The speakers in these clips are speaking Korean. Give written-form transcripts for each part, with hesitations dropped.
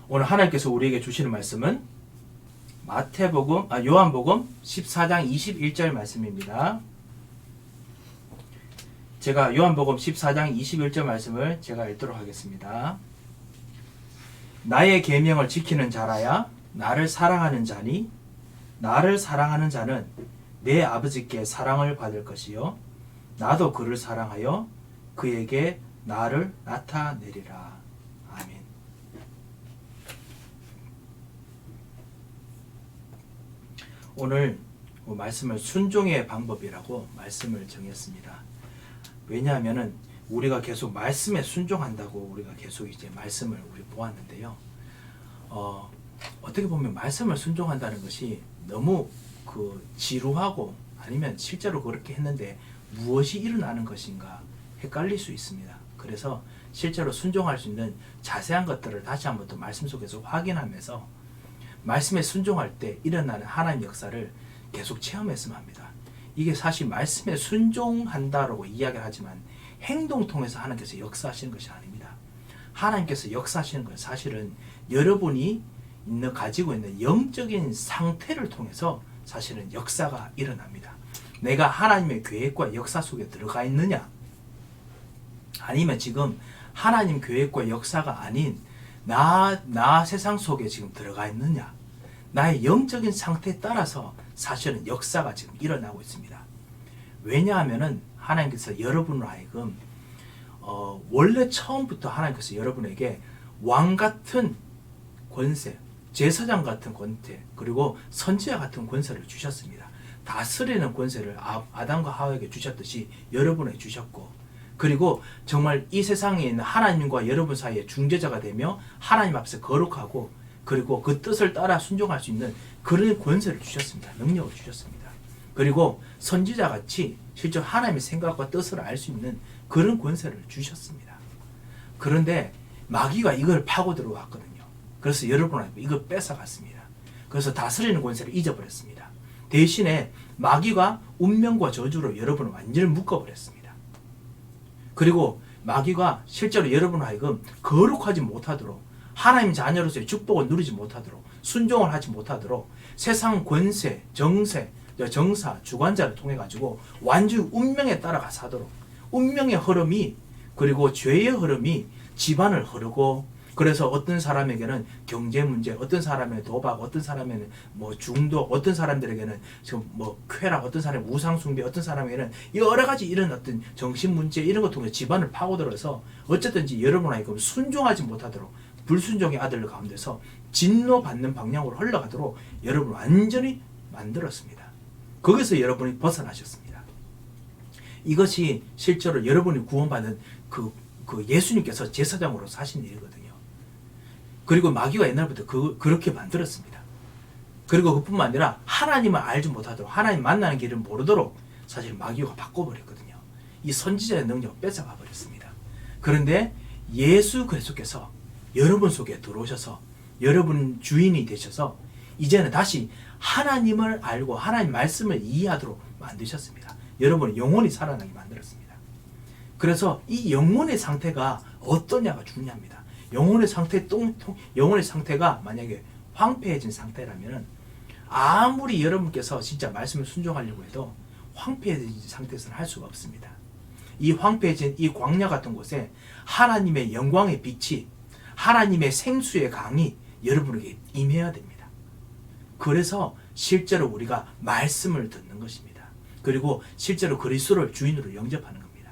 오늘 하나님께서 우리에게 주시는 말씀은 요한복음 14장 21절 말씀입니다. 제가 요한복음 14장 21절 말씀을 제가 읽도록 하겠습니다. 나의 계명을 지키는 자라야 나를 사랑하는 자니 나를 사랑하는 자는 내 아버지께 사랑을 받을 것이요 나도 그를 사랑하여 그에게 나를 나타내리라. 아멘. 오늘 말씀을 순종의 방법이라고 말씀을 정했습니다. 왜냐하면은 우리가 계속 말씀에 순종한다고 우리가 계속 이제 말씀을 우리 보았는데요. 어떻게 보면 말씀을 순종한다는 것이 너무 지루하고 아니면 실제로 그렇게 했는데 무엇이 일어나는 것인가 헷갈릴 수 있습니다. 그래서 실제로 순종할 수 있는 자세한 것들을 다시 한번 또 말씀 속에서 확인하면서 말씀에 순종할 때 일어나는 하나님 역사를 계속 체험했으면 합니다. 이게 사실 말씀에 순종한다라고 이야기를 하지만 행동 통해서 하나님께서 역사하시는 것이 아닙니다. 하나님께서 역사하시는 건 사실은 여러분이 가지고 있는 영적인 상태를 통해서 사실은 역사가 일어납니다. 내가 하나님의 계획과 역사 속에 들어가 있느냐, 아니면 지금 하나님 계획과 역사가 아닌 나 세상 속에 지금 들어가 있느냐, 나의 영적인 상태에 따라서 사실은 역사가 지금 일어나고 있습니다. 왜냐하면은 하나님께서 여러분으로 하여금 원래 처음부터 하나님께서 여러분에게 왕 같은 권세, 제사장 같은 권세, 그리고 선지자 같은 권세를 주셨습니다. 다스리는 권세를 아담과 하와에게 주셨듯이 여러분에게 주셨고, 그리고 정말 이 세상에 있는 하나님과 여러분 사이에 중재자가 되며 하나님 앞에서 거룩하고 그리고 그 뜻을 따라 순종할 수 있는 그런 권세를 주셨습니다. 능력을 주셨습니다. 그리고 선지자같이 실제 하나님의 생각과 뜻을 알 수 있는 그런 권세를 주셨습니다. 그런데 마귀가 이걸 파고 들어왔거든요. 그래서 여러분한테 이걸 뺏어갔습니다. 그래서 다스리는 권세를 잊어버렸습니다. 대신에 마귀가 운명과 저주로 여러분을 완전히 묶어버렸습니다. 그리고 마귀가 실제로 여러분을 하여금 거룩하지 못하도록, 하나님 자녀로서의 축복을 누리지 못하도록, 순종을 하지 못하도록 세상 권세, 정사, 주관자를 통해 가지고 완전히 운명에 따라가 사도록, 운명의 흐름이, 그리고 죄의 흐름이 집안을 흐르고, 그래서 어떤 사람에게는 경제 문제, 어떤 사람에게는 도박, 어떤 사람에게는 중독, 어떤 사람들에게는 지금 쾌락, 어떤 사람은 우상숭배, 어떤 사람에게는 여러 가지 이런 어떤 정신 문제 이런 것 통해 집안을 파고들어서 어쨌든지 여러분하고 순종하지 못하도록, 불순종의 아들 가운데서 진노받는 방향으로 흘러가도록 여러분을 완전히 만들었습니다. 거기서 여러분이 벗어나셨습니다. 이것이 실제로 여러분이 구원받은 그 예수님께서 제사장으로 사신 일이거든요. 그리고 마귀가 옛날부터 그렇게 만들었습니다. 그리고 그뿐만 아니라 하나님을 알지 못하도록, 하나님 만나는 길을 모르도록 사실 마귀가 바꿔버렸거든요. 이 선지자의 능력을 뺏어가 버렸습니다. 그런데 예수 그리스도께서 여러분 속에 들어오셔서 여러분 주인이 되셔서 이제는 다시 하나님을 알고 하나님 말씀을 이해하도록 만드셨습니다. 여러분은 영혼이 살아나게 만들었습니다. 그래서 이 영혼의 상태가 어떠냐가 중요합니다. 영혼의 상태가 만약에 황폐해진 상태라면 아무리 여러분께서 진짜 말씀을 순종하려고 해도 황폐해진 상태에서는 할 수가 없습니다. 이 황폐해진 이 광야 같은 곳에 하나님의 영광의 빛이, 하나님의 생수의 강이 여러분에게 임해야 됩니다. 그래서 실제로 우리가 말씀을 듣는 것입니다. 그리고 실제로 그리스도를 주인으로 영접하는 겁니다.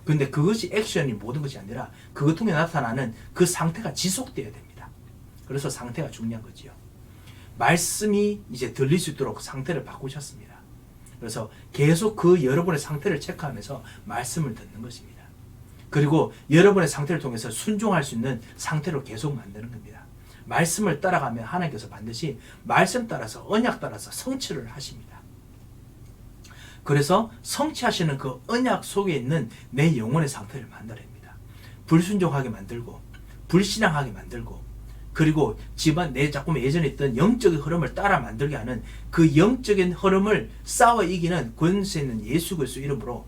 그런데 그것이 액션이 모든 것이 아니라 그것 통해 나타나는 그 상태가 지속되어야 됩니다. 그래서 상태가 중요한 거지요. 말씀이 이제 들릴 수 있도록 상태를 바꾸셨습니다. 그래서 계속 여러분의 상태를 체크하면서 말씀을 듣는 것입니다. 그리고 여러분의 상태를 통해서 순종할 수 있는 상태로 계속 만드는 겁니다. 말씀을 따라가면 하나님께서 반드시 말씀 따라서, 언약 따라서 성취를 하십니다. 그래서 성취하시는 그 언약 속에 있는 내 영혼의 상태를 만들어냅니다. 불순종하게 만들고, 불신앙하게 만들고, 그리고 집안 내 자꾸 예전에 있던 영적인 흐름을 따라 만들게 하는 그 영적인 흐름을 싸워 이기는 권세 있는 예수 그리스도 이름으로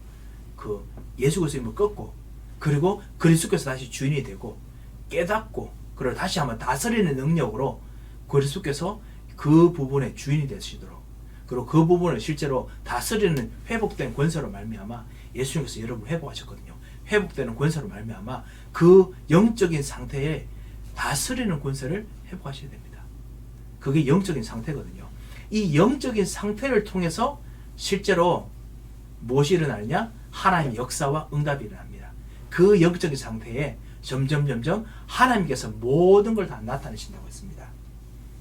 예수 그리스도 이름을 꺾고, 그리고 그리스도께서 다시 주인이 되고 깨닫고, 그리고 다시 한번 다스리는 능력으로 그리스도께서 그 부분의 주인이 되시도록, 그리고 그 부분을 실제로 다스리는 회복된 권세로 말미암아 예수님께서 여러분을 회복하셨거든요. 회복되는 권세로 말미암아 그 영적인 상태에 다스리는 권세를 회복하셔야 됩니다. 그게 영적인 상태거든요. 이 영적인 상태를 통해서 실제로 무엇이 일어나느냐? 하나님의 역사와 응답이 일어납니다. 그 영적인 상태에 점점 하나님께서 모든 걸 다 나타내신다고 했습니다.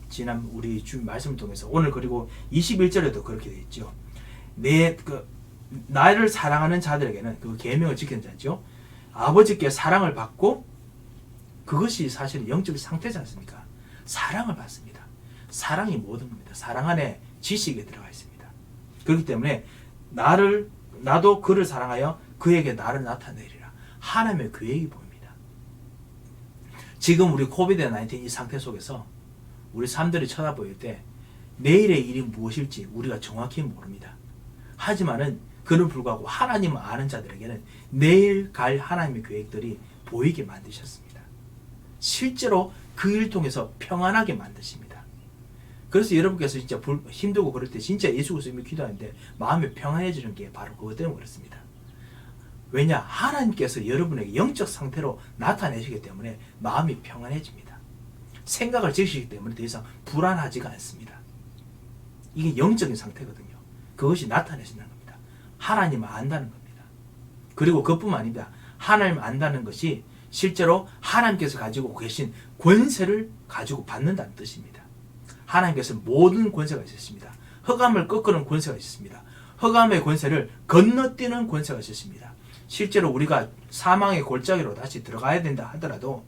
지난 우리 주 말씀을 통해서 오늘 그리고 21절에도 그렇게 되어 있죠. 나를 사랑하는 자들에게는 그 계명을 지키는 자죠. 아버지께 사랑을 받고, 그것이 사실 영적인 상태지 않습니까? 사랑을 받습니다. 사랑이 모든 겁니다. 사랑 안에 지식이 들어가 있습니다. 그렇기 때문에 나도 그를 사랑하여 그에게 나를 나타내리라. 하나님의 계획이 보입니다. 지금 우리 코비드-19 이 상태 속에서 우리 사람들이 쳐다보일 때 내일의 일이 무엇일지 우리가 정확히 모릅니다. 하지만은 그는 불구하고 하나님을 아는 자들에게는 내일 갈 하나님의 계획들이 보이게 만드셨습니다. 실제로 그 일 통해서 평안하게 만드십니다. 그래서 여러분께서 진짜 힘들고 그럴 때 진짜 예수 그리스도를 기도하는데 마음이 평안해지는 게 바로 그것 때문에 그렇습니다. 왜냐? 하나님께서 여러분에게 영적 상태로 나타내시기 때문에 마음이 평안해집니다. 생각을 지으시기 때문에 더 이상 불안하지가 않습니다. 이게 영적인 상태거든요. 그것이 나타내신다는 겁니다. 하나님을 안다는 겁니다. 그리고 그것뿐만 아닙니다. 하나님을 안다는 것이 실제로 하나님께서 가지고 계신 권세를 가지고 받는다는 뜻입니다. 하나님께서 모든 권세가 있으십니다. 흑암을 꺾는 권세가 있습니다. 흑암의 권세를 건너뛰는 권세가 있으십니다. 실제로 우리가 사망의 골짜기로 다시 들어가야 된다 하더라도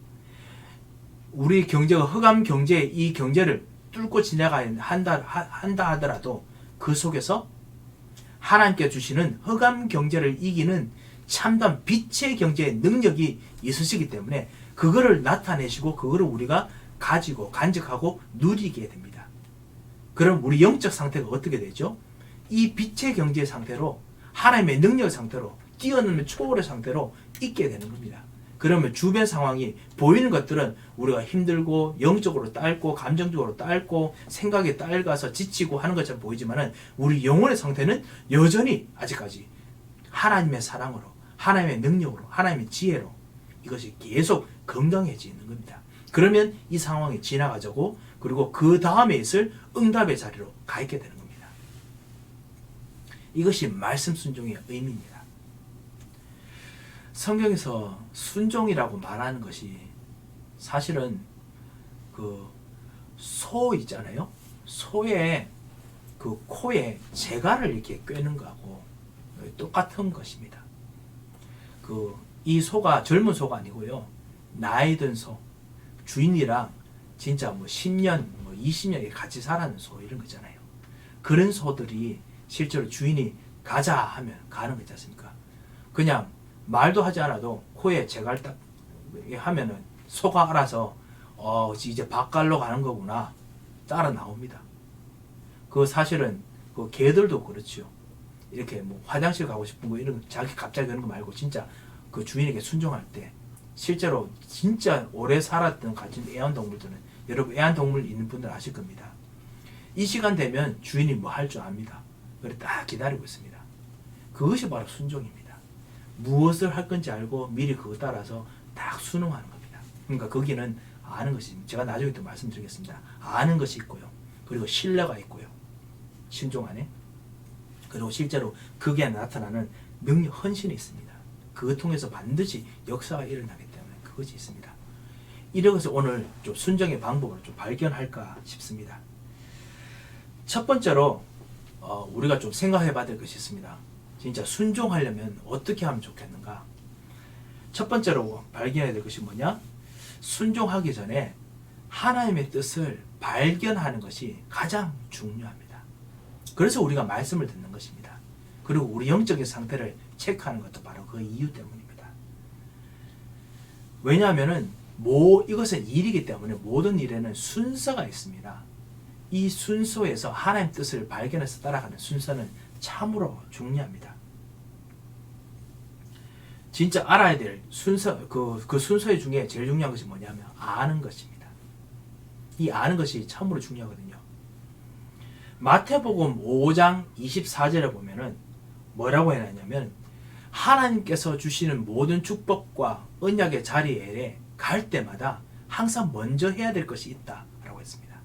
우리 경제가 흑암 경제, 이 경제를 뚫고 지나가야 한다 하더라도 그 속에서 하나님께 주시는 흑암 경제를 이기는 참담 빛의 경제의 능력이 있으시기 때문에 그거를 나타내시고 그거를 우리가 가지고 간직하고 누리게 됩니다. 그럼 우리 영적 상태가 어떻게 되죠? 이 빛의 경제 상태로, 하나님의 능력 상태로, 뛰어넘는 초월의 상태로 있게 되는 겁니다. 그러면 주변 상황이 보이는 것들은 우리가 힘들고 영적으로 딸고 감정적으로 딸고 생각에 딸가서 지치고 하는 것처럼 보이지만은 우리 영혼의 상태는 여전히 아직까지 하나님의 사랑으로, 하나님의 능력으로, 하나님의 지혜로 이것이 계속 건강해지는 겁니다. 그러면 이 상황이 지나가자고, 그리고 그 다음에 있을 응답의 자리로 가 있게 되는 겁니다. 이것이 말씀 순종의 의미입니다. 성경에서 순종이라고 말하는 것이 사실은 그 소 있잖아요. 소의 그 코에 재갈을 이렇게 꿰는 거하고 똑같은 것입니다. 이 소가 젊은 소가 아니고요. 나이 든 소, 주인이랑 진짜 뭐 10년, 뭐 20년 같이 살아는 소 이런 거 있잖아요. 그런 소들이 실제로 주인이 가자 하면 가는 거 있지 않습니까? 그냥 말도 하지 않아도 코에 재갈 딱 하면은 소가 알아서 이제 밭갈로 가는 거구나 따라 나옵니다. 그 사실은 그 개들도 그렇죠. 이렇게 뭐 화장실 가고 싶은 거 이런 자기 갑자기 그런 거 말고 진짜 그 주인에게 순종할 때 실제로 진짜 오래 살았던 가진 애완동물들은, 여러분 애완동물 있는 분들 아실 겁니다. 이 시간 되면 주인이 뭐 할 줄 압니다. 그래 딱 기다리고 있습니다. 그것이 바로 순종입니다. 무엇을 할 건지 알고 미리 그거 따라서 딱 순응하는 겁니다. 그러니까 거기는 아는 것이, 제가 나중에 또 말씀드리겠습니다. 아는 것이 있고요. 그리고 신뢰가 있고요. 신종 안에. 그리고 실제로 그게 나타나는 능력, 헌신이 있습니다. 그것 통해서 반드시 역사가 일어나기 때문에 그것이 있습니다. 이런 것을 오늘 좀 순종의 방법을 좀 발견할까 싶습니다. 첫 번째로 우리가 좀 생각해 봐야 될 것이 있습니다. 진짜 순종하려면 어떻게 하면 좋겠는가? 첫 번째로 발견해야 될 것이 뭐냐? 순종하기 전에 하나님의 뜻을 발견하는 것이 가장 중요합니다. 그래서 우리가 말씀을 듣는 것입니다. 그리고 우리 영적인 상태를 체크하는 것도 바로 그 이유 때문입니다. 왜냐하면은 이것은 일이기 때문에 모든 일에는 순서가 있습니다. 이 순서에서 하나님의 뜻을 발견해서 따라가는 순서는 참으로 중요합니다. 진짜 알아야 될 순서, 그 순서 중에 제일 중요한 것이 뭐냐면 아는 것입니다. 이 아는 것이 참으로 중요하거든요. 마태복음 5장 24절에 보면은 뭐라고 해놨냐면 하나님께서 주시는 모든 축복과 언약의 자리에 갈 때마다 항상 먼저 해야 될 것이 있다라고 했습니다.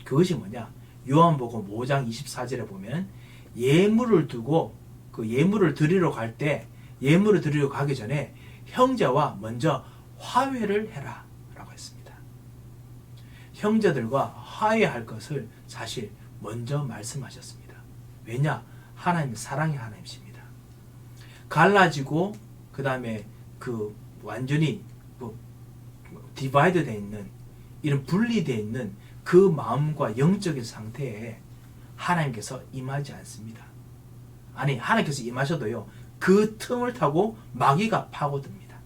그것이 뭐냐? 요한복음 5장 24절에 보면 예물을 두고 그 예물을 드리러 갈 때 예물을 드리러 가기 전에 형제와 먼저 화해를 해라 라고 했습니다. 형제들과 화해할 것을 사실 먼저 말씀하셨습니다. 왜냐? 하나님 사랑의 하나님이십니다. 갈라지고 그 다음에 그 완전히 디바이드 되어 있는 이런 분리되어 있는 그 마음과 영적인 상태에 하나님께서 임하지 않습니다. 아니 하나님께서 임하셔도요 그 틈을 타고 마귀가 파고듭니다.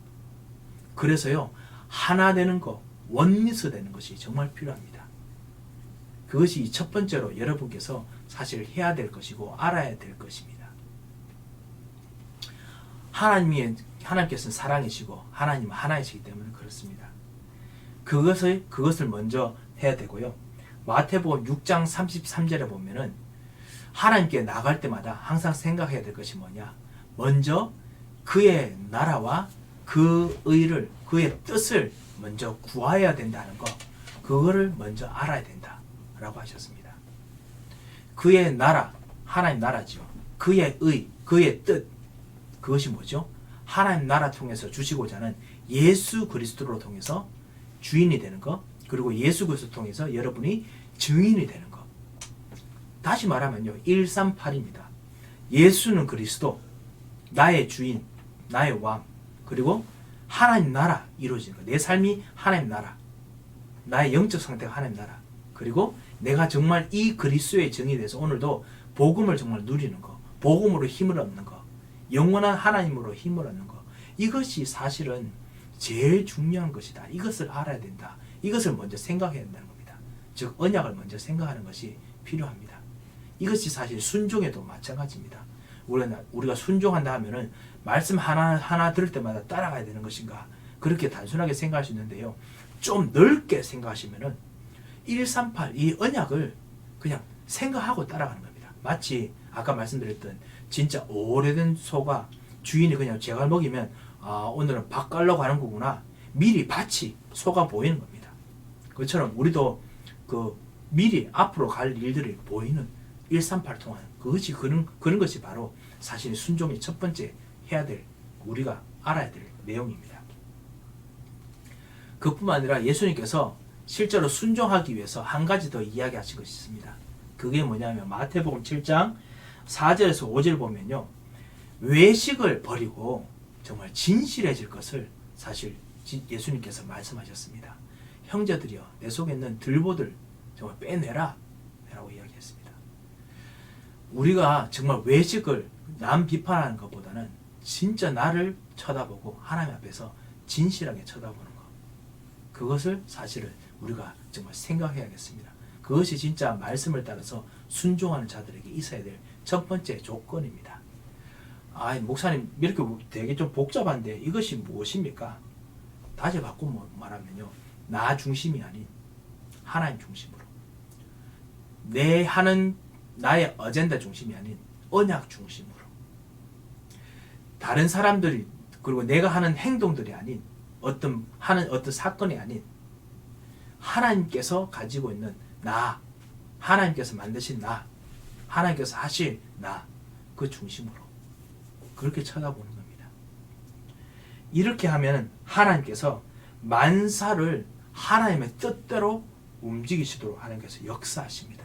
그래서요 하나 되는 것, 원리스 되는 것이 정말 필요합니다. 그것이 첫 번째로 여러분께서 사실 해야 될 것이고 알아야 될 것입니다. 하나님께서는 사랑이시고 하나님은 하나이시기 때문에 그렇습니다. 그것을 먼저 해야 되고요. 마태복음 6장 33절에 보면은 하나님께 나갈 때마다 항상 생각해야 될 것이 뭐냐? 먼저 그의 나라와 그 의를, 그의 뜻을 먼저 구해야 된다는 거, 그거를 먼저 알아야 된다라고 하셨습니다. 그의 나라, 하나님 나라죠. 그의 의, 그의 뜻, 그것이 뭐죠? 하나님 나라 통해서 주시고자 하는 예수 그리스도로 통해서 주인이 되는 것, 그리고 예수 그리스도 통해서 여러분이 증인이 되는 것. 다시 말하면요, 138입니다. 예수는 그리스도, 나의 주인, 나의 왕, 그리고 하나님 나라 이루어지는 것. 내 삶이 하나님 나라, 나의 영적 상태가 하나님 나라, 그리고 내가 정말 이 그리스도의 증인이 돼서 오늘도 복음을 정말 누리는 것, 복음으로 힘을 얻는 것, 영원한 하나님으로 힘을 얻는 것. 이것이 사실은 제일 중요한 것이다. 이것을 알아야 된다. 이것을 먼저 생각해야 된다는 겁니다. 즉 언약을 먼저 생각하는 것이 필요합니다. 이것이 사실 순종에도 마찬가지입니다. 우리가 순종한다 하면은 말씀 하나 들을 때마다 따라가야 되는 것인가? 그렇게 단순하게 생각할 수 있는데요. 좀 넓게 생각하시면은 138, 이 언약을 그냥 생각하고 따라가는 겁니다. 마치 아까 말씀드렸던 진짜 오래된 소가 주인이 그냥 제갈 먹이면 오늘은 밥 깔려고 하는 거구나. 미리 밭이 소가 보이는 겁니다. 그처럼 우리도 미리 앞으로 갈 일들이 보이는 138 통한 그것이 그런 것이 바로 사실 순종의 첫 번째 해야 될, 우리가 알아야 될 내용입니다. 그뿐만 아니라 예수님께서 실제로 순종하기 위해서 한 가지 더 이야기하신 것이 있습니다. 그게 뭐냐면 마태복음 7장 4절에서 5절 보면요, 외식을 버리고 정말 진실해질 것을 사실 예수님께서 말씀하셨습니다. 형제들이여, 내 속에 있는 들보들 정말 빼내라 라고 이야기했습니다. 우리가 정말 외식을 남 비판하는 것보다는 진짜 나를 쳐다보고 하나님 앞에서 진실하게 쳐다보는 것, 그것을 사실은 우리가 정말 생각해야겠습니다. 그것이 진짜 말씀을 따라서 순종하는 자들에게 있어야 될 첫 번째 조건입니다. 목사님 이렇게 되게 좀 복잡한데 이것이 무엇입니까? 다시 바꾸면 말하면요, 나 중심이 아닌 하나님 중심으로, 내 하는 나의 어젠다 중심이 아닌 언약 중심으로, 다른 사람들이 그리고 내가 하는 행동들이 아닌 어떤 사건이 아닌 하나님께서 가지고 있는 나, 하나님께서 만드신 나, 하나님께서 하실 나, 그 중심으로 그렇게 쳐다보는 겁니다. 이렇게 하면 하나님께서 만사를 하나님의 뜻대로 움직이시도록 하나님께서 역사하십니다.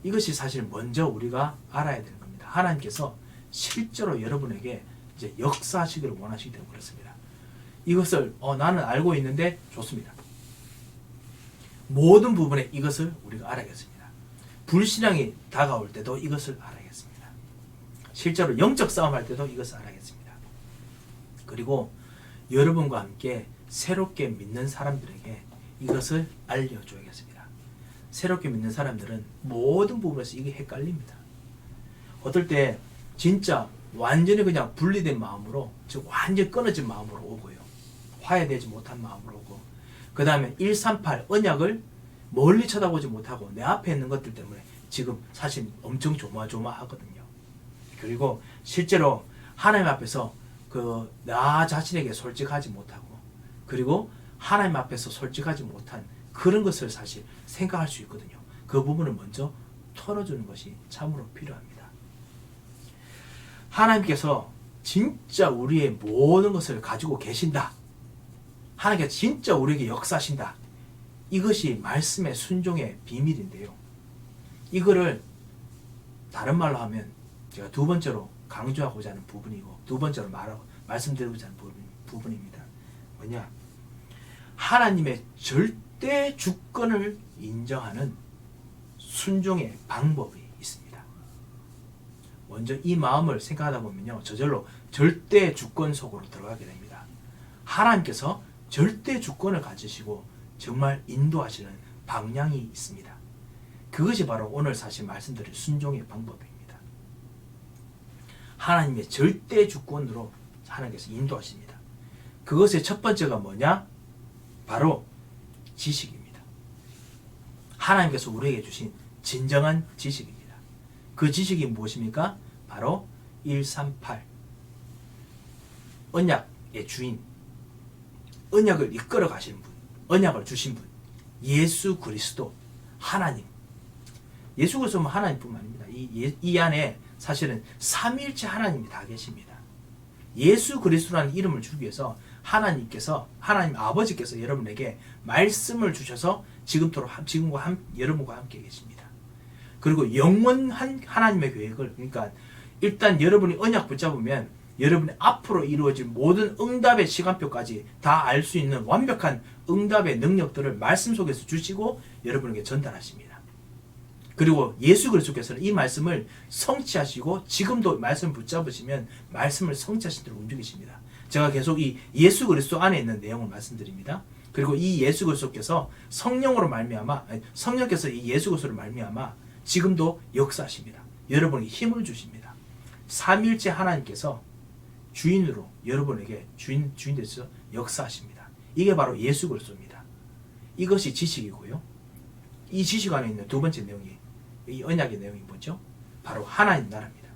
이것이 사실 먼저 우리가 알아야 되는 겁니다. 하나님께서 실제로 여러분에게 이제 역사하시기를 원하시기 때문에 그렇습니다. 이것을 나는 알고 있는데 좋습니다. 모든 부분에 이것을 우리가 알아야겠습니다. 불신앙이 다가올 때도 이것을 알아야겠습니다. 실제로 영적 싸움할 때도 이것을 알아야겠습니다. 그리고 여러분과 함께 새롭게 믿는 사람들에게 이것을 알려줘야겠습니다. 새롭게 믿는 사람들은 모든 부분에서 이게 헷갈립니다. 어떨 때 진짜 완전히 그냥 분리된 마음으로, 즉 완전히 끊어진 마음으로 오고요. 화해되지 못한 마음으로 오고, 그 다음에 138 언약을 멀리 쳐다보지 못하고 내 앞에 있는 것들 때문에 지금 사실 엄청 조마조마하거든요. 그리고 실제로 하나님 앞에서 나 자신에게 솔직하지 못하고, 그리고 하나님 앞에서 솔직하지 못한 그런 것을 사실 생각할 수 있거든요. 그 부분을 먼저 털어주는 것이 참으로 필요합니다. 하나님께서 진짜 우리의 모든 것을 가지고 계신다. 하나님께서 진짜 우리에게 역사하신다. 이것이 말씀의 순종의 비밀인데요. 이거를 다른 말로 하면 제가 두 번째로 강조하고자 하는 부분이고, 두 번째로 말씀드리고자 하는 부분입니다. 뭐냐? 하나님의 절대 주권을 인정하는 순종의 방법이 있습니다. 먼저 이 마음을 생각하다 보면요, 저절로 절대 주권 속으로 들어가게 됩니다. 하나님께서 절대 주권을 가지시고 정말 인도하시는 방향이 있습니다. 그것이 바로 오늘 사실 말씀드릴 순종의 방법입니다. 하나님의 절대 주권으로 하나님께서 인도하십니다. 그것의 첫 번째가 뭐냐? 바로 지식입니다. 하나님께서 우리에게 주신 진정한 지식입니다. 그 지식이 무엇입니까? 바로 138 언약의 주인, 언약을 이끌어 가시는 분, 언약을 주신 분, 예수 그리스도 하나님. 예수 그리스도는 하나님뿐만 아닙니다. 이 안에 사실은 삼위일체 하나님이 다 계십니다. 예수 그리스도라는 이름을 주기 위해서 하나님 아버지께서 여러분에게 말씀을 주셔서 지금과 여러분과 함께 계십니다. 그리고 영원한 하나님의 계획을, 그러니까 일단 여러분이 언약 붙잡으면 여러분이 앞으로 이루어질 모든 응답의 시간표까지 다 알 수 있는 완벽한 응답의 능력들을 말씀 속에서 주시고 여러분에게 전달하십니다. 그리고 예수 그리스도께서는 이 말씀을 성취하시고 지금도 말씀을 붙잡으시면 말씀을 성취하신 대로 움직이십니다. 제가 계속 이 예수 그리스도 안에 있는 내용을 말씀드립니다. 그리고 이 예수 그리스도께서 성령께서 이 예수 그리스도를 말미암아 지금도 역사하십니다. 여러분에게 힘을 주십니다. 삼위일체 하나님께서 주인으로 여러분에게 주인 되셔서 역사하십니다. 이게 바로 예수 그리스도입니다. 이것이 지식이고요. 이 지식 안에 있는 두 번째 내용이, 이 언약의 내용이 뭐죠? 바로 하나님 나라입니다.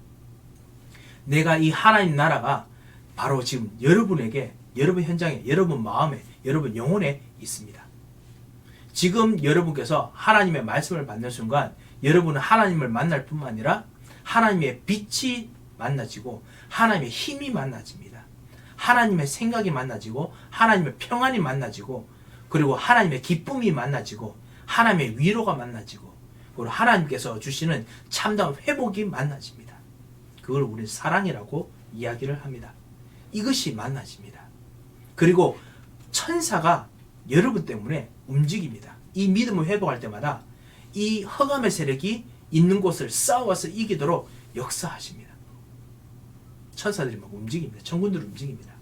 내가 이 하나님 나라가 바로 지금 여러분에게, 여러분 현장에, 여러분 마음에, 여러분 영혼에 있습니다. 지금 여러분께서 하나님의 말씀을 받는 순간 여러분은 하나님을 만날 뿐만 아니라 하나님의 빛이 만나지고 하나님의 힘이 만나집니다. 하나님의 생각이 만나지고 하나님의 평안이 만나지고, 그리고 하나님의 기쁨이 만나지고 하나님의 위로가 만나지고, 그리고 하나님께서 주시는 참다운 회복이 만나집니다. 그걸 우리는 사랑이라고 이야기를 합니다. 이것이 만나집니다. 그리고 천사가 여러분 때문에 움직입니다. 이 믿음을 회복할 때마다 이 흑암의 세력이 있는 곳을 싸워서 이기도록 역사하십니다. 천사들이 막 움직입니다. 천군들이 움직입니다.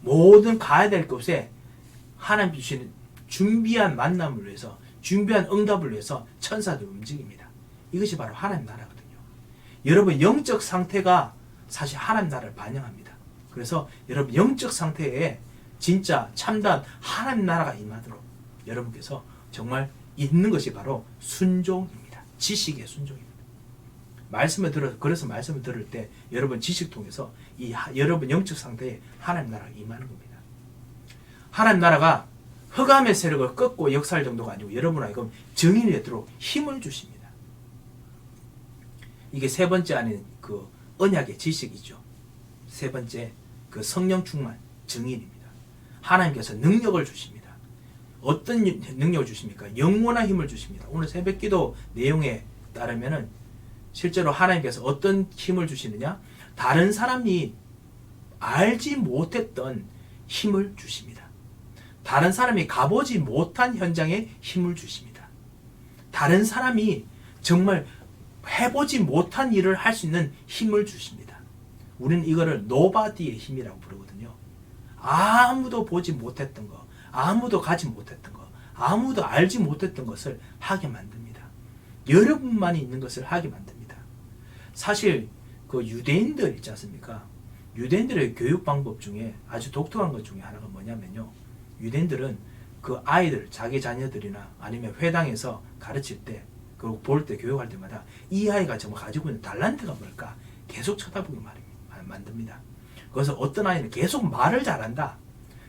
모든 가야 될 곳에 하나님 주시는 준비한 만남을 위해서, 준비한 응답을 위해서 천사들이 움직입니다. 이것이 바로 하나님 나라거든요. 여러분 영적 상태가 사실 하나님 나라를 반영합니다. 그래서 여러분 영적 상태에 진짜 참다운 하나님 나라가 임하도록 여러분께서 정말 있는 것이 바로 순종입니다. 지식의 순종입니다. 그래서 말씀을 들을 때 여러분 지식 통해서 여러분 영적 상태에 하나님 나라가 임하는 겁니다. 하나님 나라가 흑암의 세력을 꺾고 역사할 정도가 아니고 여러분에게 정인이 되도록 힘을 주십니다. 이게 세 번째 안에 그 언약의 지식이죠. 세 번째 그 성령 충만 정인입니다. 하나님께서 능력을 주십니다. 어떤 능력을 주십니까? 영원한 힘을 주십니다. 오늘 새벽기도 내용에 따르면은 실제로 하나님께서 어떤 힘을 주시느냐? 다른 사람이 알지 못했던 힘을 주십니다. 다른 사람이 가보지 못한 현장에 힘을 주십니다. 다른 사람이 정말 해보지 못한 일을 할 수 있는 힘을 주십니다. 우리는 이거를 노바디의 힘이라고 부르거든요. 아무도 보지 못했던 거, 아무도 가지 못했던 거, 아무도 알지 못했던 것을 하게 만듭니다. 여러분만이 있는 것을 하게 만듭니다. 사실 그 유대인들 있지 않습니까? 유대인들의 교육 방법 중에 아주 독특한 것 중에 하나가 뭐냐면요. 유대인들은 그 아이들, 자기 자녀들이나 아니면 회당에서 가르칠 때, 그리고 볼 때, 교육할 때마다 이 아이가 정말 가지고 있는 달란트가 뭘까? 계속 쳐다보게 만듭니다. 그래서 어떤 아이는 계속 말을 잘한다.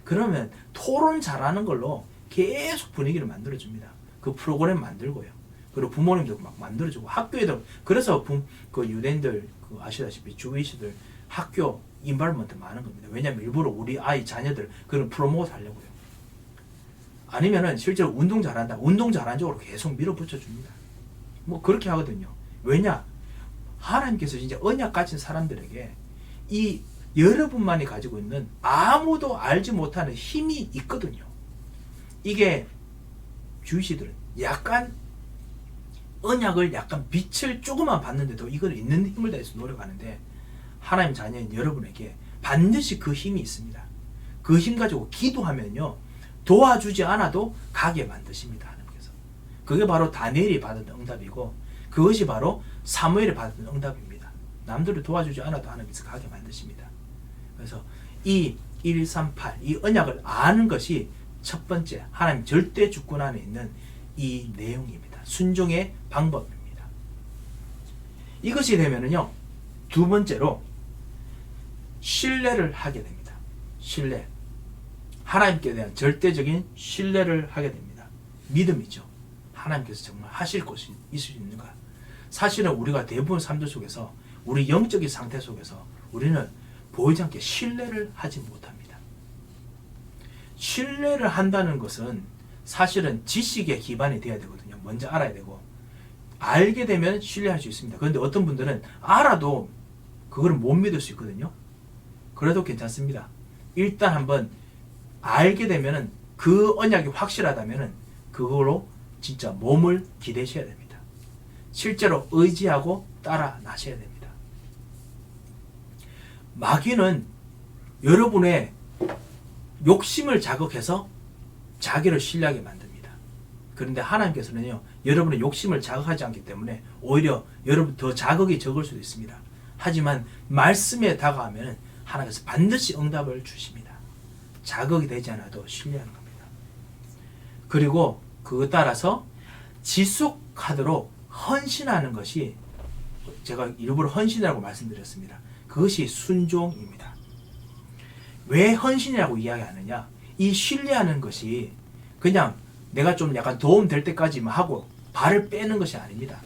그러면 토론 잘하는 걸로 계속 분위기를 만들어줍니다. 그 프로그램 만들고요. 그리고 부모님도 막 만들어주고 학교에도 그래서 그 유대인들 그 아시다시피 주위시들 학교 인발먼트 많은 겁니다. 왜냐하면 일부러 우리 아이 자녀들 그런 프로모트 하려고요. 아니면은 실제로 운동 잘한다. 운동 잘한 쪽으로 계속 밀어붙여 줍니다. 뭐 그렇게 하거든요. 왜냐? 하나님께서 진짜 언약 가진 사람들에게 이 여러분만이 가지고 있는 아무도 알지 못하는 힘이 있거든요. 이게 주시들은 약간 언약을 약간 빛을 조금만 봤는데도 이걸 있는 힘을 다해서 노력하는데 하나님 자녀인 여러분에게 반드시 그 힘이 있습니다. 그 힘 가지고 기도하면요. 도와주지 않아도 가게 만드십니다. 하나님께서. 그게 바로 다니엘이 받은 응답이고 그것이 바로 사무엘이 받은 응답입니다. 남들을 도와주지 않아도 하나님께서 가게 만드십니다. 그래서 이 138, 이 언약을 아는 것이 첫 번째 하나님 절대 주권 안에 있는 이 내용입니다. 순종의 방법입니다. 이것이 되면은요, 두 번째로 신뢰를 하게 됩니다. 신뢰. 하나님께 대한 절대적인 신뢰를 하게 됩니다. 믿음이죠. 하나님께서 정말 하실 것이 있을 수 있는가. 사실은 우리가 대부분 삶들 속에서 우리 영적인 상태 속에서 우리는 보이지 않게 신뢰를 하지 못합니다. 신뢰를 한다는 것은 사실은 지식에 기반이 되어야 되거든요. 먼저 알아야 되고 알게 되면 신뢰할 수 있습니다. 그런데 어떤 분들은 알아도 그걸 못 믿을 수 있거든요. 그래도 괜찮습니다. 일단 한번 알게 되면은 그 언약이 확실하다면은 그걸로 진짜 몸을 기대셔야 됩니다. 실제로 의지하고 따라 나셔야 됩니다. 마귀는 여러분의 욕심을 자극해서 자기를 신뢰하게 만듭니다. 그런데 하나님께서는요, 여러분의 욕심을 자극하지 않기 때문에 오히려 여러분 더 자극이 적을 수도 있습니다. 하지만 말씀에 다가가면 하나님께서 반드시 응답을 주십니다. 자극이 되지 않아도 신뢰하는 겁니다. 그리고 그에 따라서 지속하도록 헌신하는 것이, 제가 일부러 헌신이라고 말씀드렸습니다. 그것이 순종입니다. 왜 헌신이라고 이야기하느냐? 이 신뢰하는 것이 그냥 내가 좀 약간 도움 될 때까지만 하고 발을 빼는 것이 아닙니다.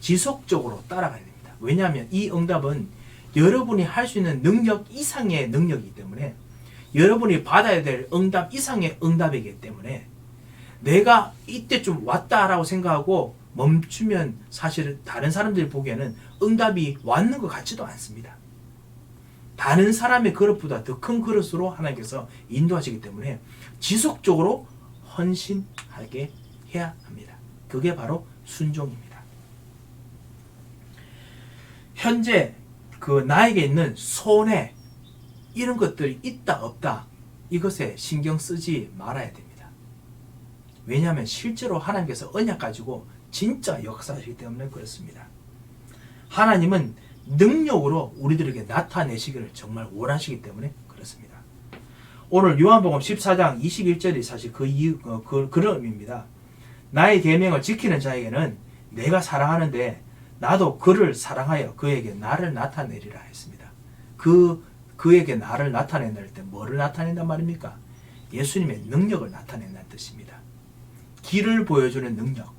지속적으로 따라가야 됩니다. 왜냐하면 이 응답은 여러분이 할 수 있는 능력 이상의 능력이기 때문에, 여러분이 받아야 될 응답 이상의 응답이기 때문에 내가 이때 좀 왔다라고 생각하고 멈추면 사실은 다른 사람들이 보기에는 응답이 왔는 것 같지도 않습니다. 다른 사람의 그릇보다 더 큰 그릇으로 하나님께서 인도하시기 때문에 지속적으로 헌신하게 해야 합니다. 그게 바로 순종입니다. 현재 그 나에게 있는 손해, 이런 것들이 있다 없다, 이것에 신경 쓰지 말아야 됩니다. 왜냐하면 실제로 하나님께서 언약 가지고 진짜 역사하시기 때문에 그렇습니다. 하나님은 능력으로 우리들에게 나타내시기를 정말 원하시기 때문에 그렇습니다. 오늘 요한복음 14장 21절이 사실 그런 의미입니다. 나의 계명을 지키는 자에게는 내가 사랑하는데 나도 그를 사랑하여 그에게 나를 나타내리라 했습니다. 그에게 나를 나타낸다는 때 뭐를 나타낸단 말입니까? 예수님의 능력을 나타낸다는 뜻입니다. 길을 보여주는 능력,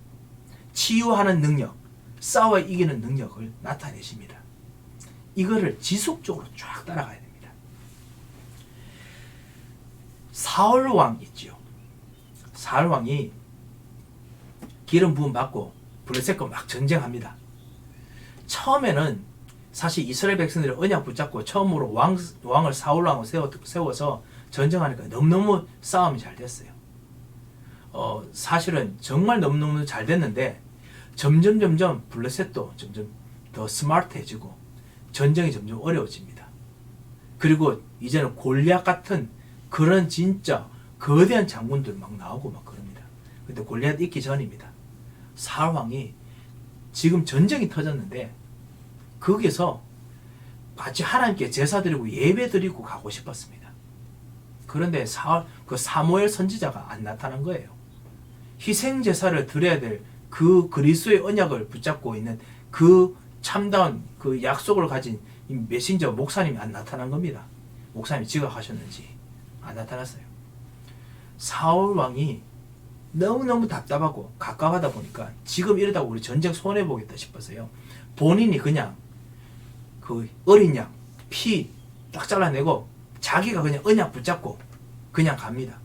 치유하는 능력, 싸워 이기는 능력을 나타내십니다. 이거를 지속적으로 쫙 따라가야 됩니다. 사울왕 있지요. 사울왕이 기름 부음 받고 블레셋과 막 전쟁합니다. 처음에는 사실 이스라엘 백성들이 언약 붙잡고 처음으로 왕을 사울왕을 세워서 전쟁하니까 너무너무 싸움이 잘 됐어요. 사실은 정말 너무너무 잘 됐는데 점점 블레셋도 점점 더 스마트해지고 전쟁이 점점 어려워집니다. 그리고 이제는 골리앗 같은 그런 진짜 거대한 장군들 막 나오고 막 그럽니다. 근데 골리앗 있기 전입니다. 사울왕이 지금 전쟁이 터졌는데 거기서 같이 하나님께 제사 드리고 예배 드리고 가고 싶었습니다. 그런데 사무엘 선지자가 안 나타난 거예요. 희생 제사를 드려야 될 그 그리스도의 언약을 붙잡고 있는 그 참다운 그 약속을 가진 이 메신저 목사님이 안 나타난 겁니다. 목사님이 지각하셨는지 안 나타났어요. 사울 왕이 너무너무 답답하고 갑갑하다 보니까 지금 이러다가 우리 전쟁 손해보겠다 싶어서요. 본인이 그냥 그 어린 양 피 딱 잘라내고 자기가 그냥 언약 붙잡고 그냥 갑니다.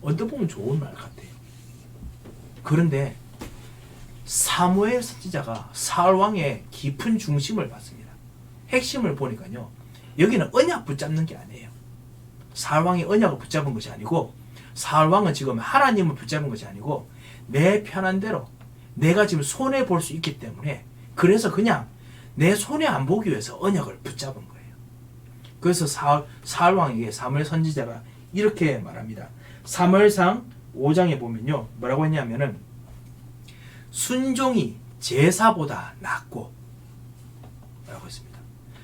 어떻게 보면 좋은 말 같아요. 그런데 사무엘 선지자가 사울 왕의 깊은 중심을 봤습니다. 핵심을 보니까요. 여기는 언약 붙잡는 게 아니에요. 사울 왕이 언약을 붙잡은 것이 아니고 사울 왕은 지금 하나님을 붙잡은 것이 아니고 내 편한 대로 내가 지금 손해 볼 수 있기 때문에 그래서 그냥 내 손해 안 보기 위해서 언약을 붙잡은 거예요. 그래서 사울 왕에게 사무엘 선지자가 이렇게 말합니다. 사무엘상 5장에 보면요. 뭐라고 했냐면은 순종이 제사보다 낫고 라고 했습니다.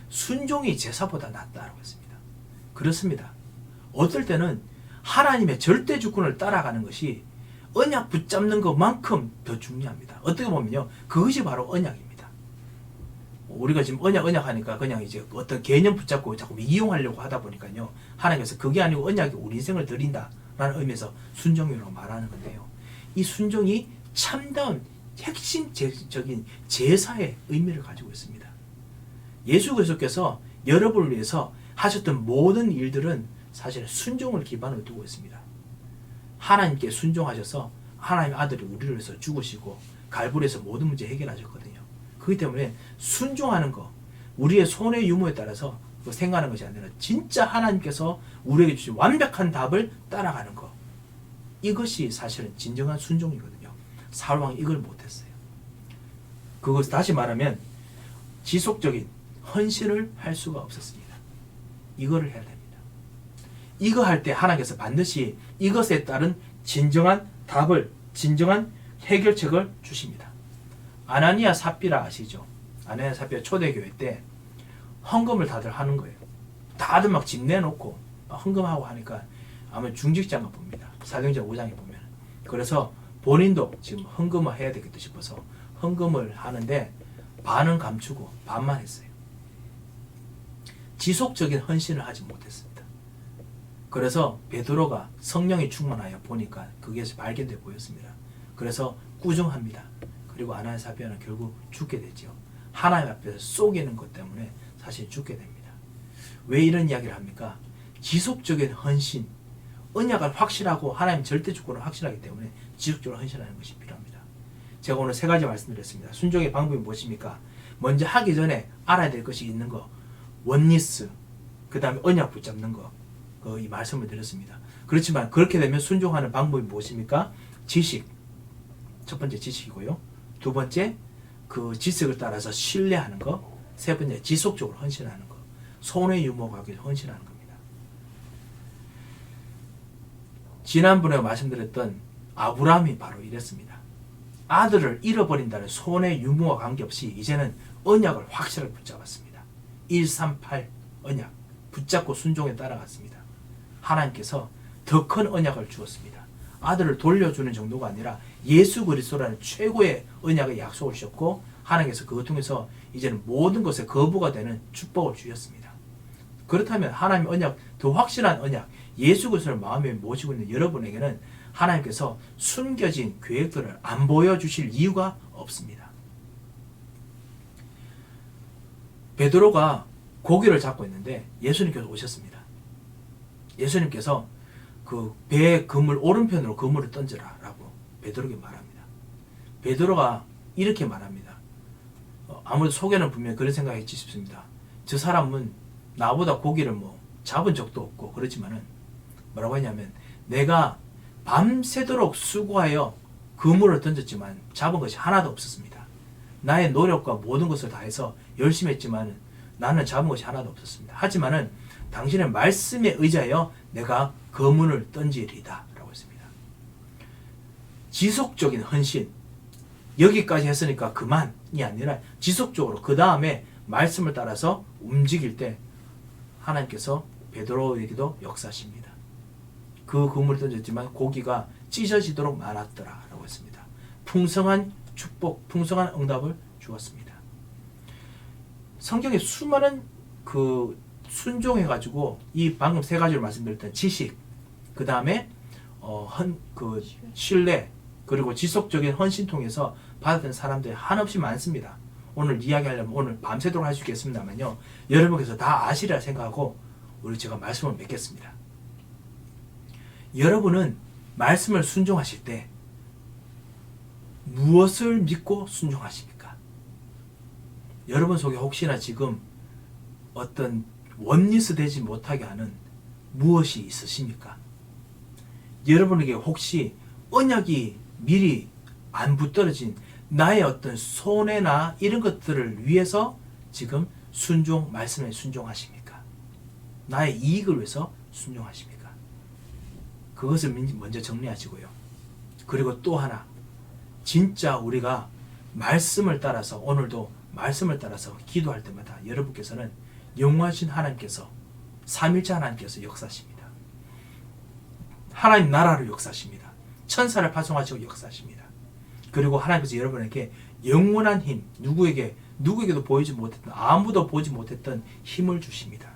순종이 제사보다 낫다라고 했습니다. 그렇습니다. 어떨 때는 하나님의 절대 주권을 따라가는 것이 언약 붙잡는 것만큼 더 중요합니다. 어떻게 보면요. 그것이 바로 언약입니다. 우리가 지금 언약 하니까 그냥 이제 어떤 개념 붙잡고 자꾸 이용하려고 하다 보니까요. 하나님께서 그게 아니고 언약이 우리 인생을 드린다라는 의미에서 순종이라고 말하는 건데요. 이 순종이 참다운 핵심적인 제사의 의미를 가지고 있습니다. 예수 그리스도께서 여러분을 위해서 하셨던 모든 일들은 사실 순종을 기반으로 두고 있습니다. 하나님께 순종하셔서 하나님의 아들이 우리를 위해서 죽으시고 갈보리에서 모든 문제 해결하셨거든요. 그렇기 때문에 순종하는 거, 우리의 손의 유무에 따라서 생각하는 것이 아니라 진짜 하나님께서 우리에게 주신 완벽한 답을 따라가는 거, 이것이 사실은 진정한 순종이거든요. 사울 왕이 이걸 못했어요. 그것 다시 말하면 지속적인 헌신을 할 수가 없었습니다. 이거를 해야 됩니다. 이거 할 때 하나님께서 반드시 이것에 따른 진정한 답을, 진정한 해결책을 주십니다. 아나니아 삽비라 아시죠? 아나니아 삽비라 초대교회 때 헌금을 다들 하는 거예요. 다들 막 집 내놓고 막 헌금하고 하니까 아마 중직자가 봅니다. 사도행전 5장에 보면. 그래서 본인도 지금 헌금을 해야 되겠다 싶어서 헌금을 하는데 반은 감추고 반만 했어요. 지속적인 헌신을 하지 못했습니다. 그래서 베드로가 성령이 충만하여 보니까 그게 발견돼 보였습니다. 그래서 꾸중합니다. 그리고 아나니아 삽비라는 결국 죽게 되죠. 하나님 앞에서 속이는 것 때문에 사실 죽게 됩니다. 왜 이런 이야기를 합니까? 지속적인 헌신, 언약을 확실하고 하나님 절대 주권을 확실하기 때문에 지속적으로 헌신하는 것이 필요합니다. 제가 오늘 3가지 말씀드렸습니다. 순종의 방법이 무엇입니까? 먼저 하기 전에 알아야 될 것이 있는 거, 원리스, 그 다음에 언약 붙잡는 거, 이 말씀을 드렸습니다. 그렇지만 그렇게 되면 순종하는 방법이 무엇입니까? 지식, 첫 번째 지식이고요. 두 번째 그 지식을 따라서 신뢰하는 거, 세 번째 지속적으로 헌신하는 거, 손의 유무가 헌신하는 겁니다. 지난번에 말씀드렸던 아브라함이 바로 이랬습니다. 아들을 잃어버린다는 손의 유무와 관계없이 이제는 언약을 확실하게 붙잡았습니다. 138 언약 붙잡고 순종에 따라갔습니다. 하나님께서 더 큰 언약을 주었습니다. 아들을 돌려주는 정도가 아니라 예수 그리스도라는 최고의 언약의 약속을 주셨고 하나님께서 그것 통해서 이제는 모든 것에 거부가 되는 축복을 주셨습니다. 그렇다면 하나님의 언약, 더 확실한 언약, 예수 그리스도를 마음에 모시고 있는 여러분에게는 하나님께서 숨겨진 계획들을 안 보여주실 이유가 없습니다. 베드로가 고기를 잡고 있는데 예수님께서 오셨습니다. 예수님께서 그 배의 그물 오른편으로 그물을 던져라 라고 베드로에게 말합니다. 베드로가 이렇게 말합니다. 아무래도 속에는 분명히 그런 생각이 싶습니다. 저 사람은 나보다 고기를 뭐 잡은 적도 없고 그렇지만은 뭐라고 하냐면 내가 밤새도록 수고하여 그물을 던졌지만 잡은 것이 하나도 없었습니다. 나의 노력과 모든 것을 다해서 열심히 했지만 나는 잡은 것이 하나도 없었습니다. 하지만은 당신의 말씀에 의지하여 내가 그물을 던지리다 라고 했습니다. 지속적인 헌신, 여기까지 했으니까 그만이 아니라 지속적으로 그 다음에 말씀을 따라서 움직일 때 하나님께서 베드로에게도 역사하십니다. 그 그물을 던졌지만 고기가 찢어지도록 말았더라라고 했습니다. 풍성한 축복, 풍성한 응답을 주었습니다. 성경에 수많은 그 순종해가지고 이 방금 세 가지를 말씀드렸던 지식, 그 다음에 그 신뢰, 그리고 지속적인 헌신 통해서 받았던 사람들이 한없이 많습니다. 오늘 이야기하려면 오늘 밤새도록 할 수 있겠습니다만요. 여러분께서 다 아시리라 생각하고 우리 제가 말씀을 맺겠습니다. 여러분은 말씀을 순종하실 때 무엇을 믿고 순종하십니까? 여러분 속에 혹시나 지금 어떤 원리스 되지 못하게 하는 무엇이 있으십니까? 여러분에게 혹시 언약이 미리 안 붙들어진 나의 어떤 손해나 이런 것들을 위해서 지금 말씀에 순종하십니까? 나의 이익을 위해서 순종하십니까? 그것을 먼저 정리하시고요. 그리고 또 하나, 진짜 우리가 말씀을 따라서 오늘도 말씀을 따라서 기도할 때마다 여러분께서는 영원하신 하나님께서 삼일째 하나님께서 역사하십니다. 하나님 나라로 역사하십니다. 천사를 파송하시고 역사하십니다. 그리고 하나님께서 여러분에게 영원한 힘, 누구에게도 보이지 못했던, 아무도 보지 못했던 힘을 주십니다.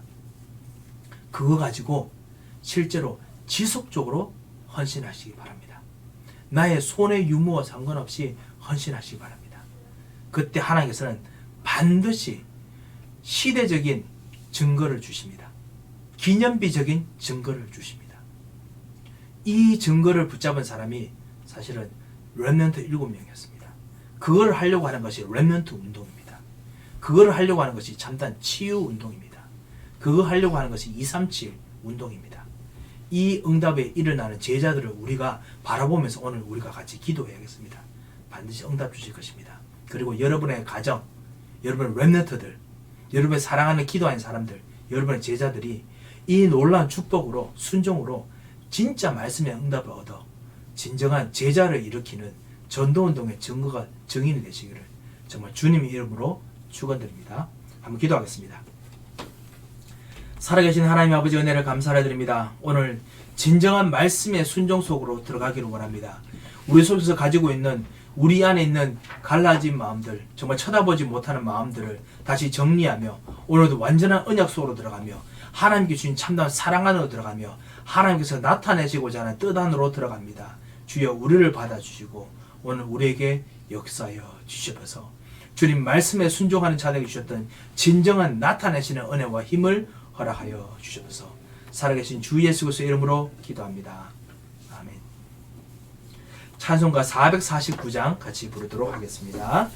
그거 가지고 실제로 지속적으로 헌신하시기 바랍니다. 나의 손의 유무와 상관없이 헌신하시기 바랍니다. 그때 하나님께서는 반드시 시대적인 증거를 주십니다. 기념비적인 증거를 주십니다. 이 증거를 붙잡은 사람이 사실은 렘넌트 7명이었습니다. 그걸 하려고 하는 것이 렘넌트 운동입니다. 그걸 하려고 하는 것이 참된 치유 운동입니다. 그거 하려고 하는 것이 237 운동입니다. 이 응답에 일어나는 제자들을 우리가 바라보면서 오늘 우리가 같이 기도해야겠습니다. 반드시 응답 주실 것입니다. 그리고 여러분의 가정, 여러분의 렘넌트들, 여러분의 사랑하는 기도하는 사람들, 여러분의 제자들이 이 놀라운 축복으로 순종으로 진짜 말씀의 응답을 얻어 진정한 제자를 일으키는 전도운동의 증인이 되시기를 정말 주님의 이름으로 축원드립니다. 한번 기도하겠습니다. 살아계신 하나님 아버지 은혜를 감사를 드립니다. 오늘 진정한 말씀의 순종 속으로 들어가기를 원합니다. 우리 속에서 가지고 있는 우리 안에 있는 갈라진 마음들, 정말 쳐다보지 못하는 마음들을 다시 정리하며 오늘도 완전한 언약 속으로 들어가며 하나님께 주신 참다운 사랑 안으로 들어가며 하나님께서 나타내시고자 하는 뜻 안으로 들어갑니다. 주여 우리를 받아주시고 오늘 우리에게 역사하여 주시옵소서. 주님 말씀에 순종하는 자들에게 주셨던 진정한 나타내시는 은혜와 힘을 허락하여 주시옵소서. 살아계신 주 예수 그리스도의 이름으로 기도합니다. 아멘. 찬송가 449장 같이 부르도록 하겠습니다.